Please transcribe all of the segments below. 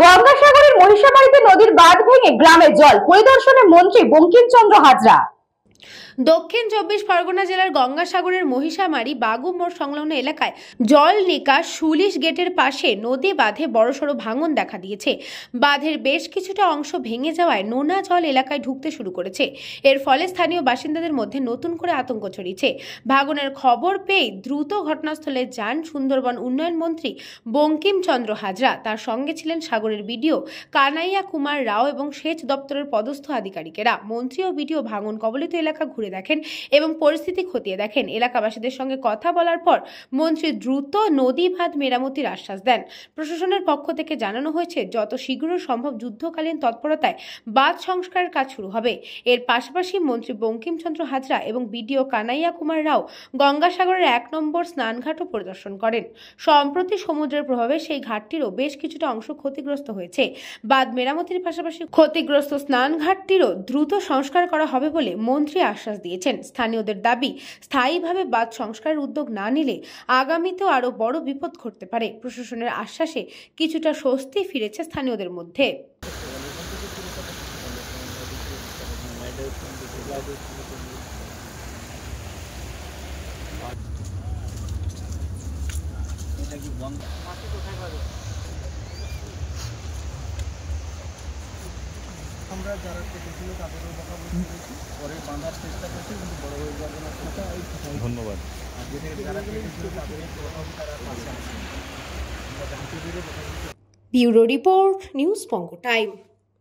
গঙ্গাসাগরের মহিষামারীতে নদীর বাঁধ ভেঙে গ্রামে জল পরিদর্শনে মন্ত্রী বঙ্কিমচন্দ্র হাজরা। দক্ষিণ 24 পরগনা জেলার গঙ্গাসাগরের মহিষামারী বাগু মোড় সংলগ্ন এলাকায় জল নিকাশ সুলিশ গেটের পাশে নদী বাঁধে বড়সড় ভাঙন দেখা দিয়েছে। বাঁধের বেশ কিছুটা অংশ ভেঙে যাওয়ায় নোনা জল এলাকায় ঢুকতে শুরু করেছে। এর ফলে স্থানীয় বাসিন্দাদের মধ্যে নতুন করে আতঙ্ক ছড়িয়েছে। ভাঙনের খবর পেয়ে দ্রুত ঘটনাস্থলে যান সুন্দরবন উন্নয়ন মন্ত্রী বঙ্কিমচন্দ্র হাজরা। তার সঙ্গে ছিলেন সাগরের বিডিও কানাইয়া কুমার রাও এবং সেচ দপ্তরের পদস্থ আধিকারিকেরা। মন্ত্রী ও বিডিও ভাঙন কবলিত এলাকা ঘুরে দেখেন এবং পরিস্থিতি খতিয়ে দেখেন। এলাকাবাসীদের সঙ্গে কথা বলার পর মন্ত্রী দ্রুত নদী বাঁধ মেরামতির আশ্বাস দেন। প্রশাসনের পক্ষ থেকে জানানো হয়েছে যত শীঘ্র সম্ভব যুদ্ধকালীন তৎপরতায় বাঁধ সংস্কারের কাজ শুরু হবে। এর পাশাপাশি মন্ত্রী বঙ্কিমচন্দ্র হাজরা এবং বিডিও কানাইয়া কুমার রাও গঙ্গাসাগরের 1 নম্বর স্নানঘাটও পরিদর্শন করেন। সম্প্রতি সমুদ্রের প্রভাবে সেই ঘাটটিরও বেশ কিছুটা অংশ ক্ষতিগ্রস্ত হয়েছে। বাঁধ মেরামতির পাশাপাশি ক্ষতিগ্রস্ত স্নানঘাটটিরও দ্রুত সংস্কার করা হবে বলে মন্ত্রী আশ্বাস দিয়েছেন। স্থানীয়দের দাবি, স্থায়ীভাবে বাঁধ সংস্কারের উদ্যোগ না নিলে আগামীতেও আরো বড় বিপদ ঘটতে পারে। প্রশাসনের আশ্বাসে কিছুটা স্বস্তি ফিরেছে স্থানীয়দের মধ্যে। আমরা যারা কেটেছিল তাদেরও কথা বলেছি, পরে বাঁধার চেষ্টা করছি, কিন্তু বড় হয়ে যাবে না। ধন্যবাদ। আর যারা কেটেছিল তাদের তারা পাশে আছে। ব্যুরো রিপোর্ট, নিউজ পঙ্গ time.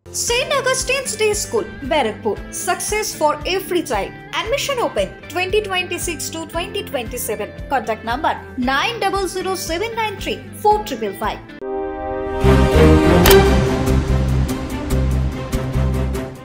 St. Augustine's Day School, Barakpur. Success for every child. Admission open 2026 to 2027. Contact number 900793 4555.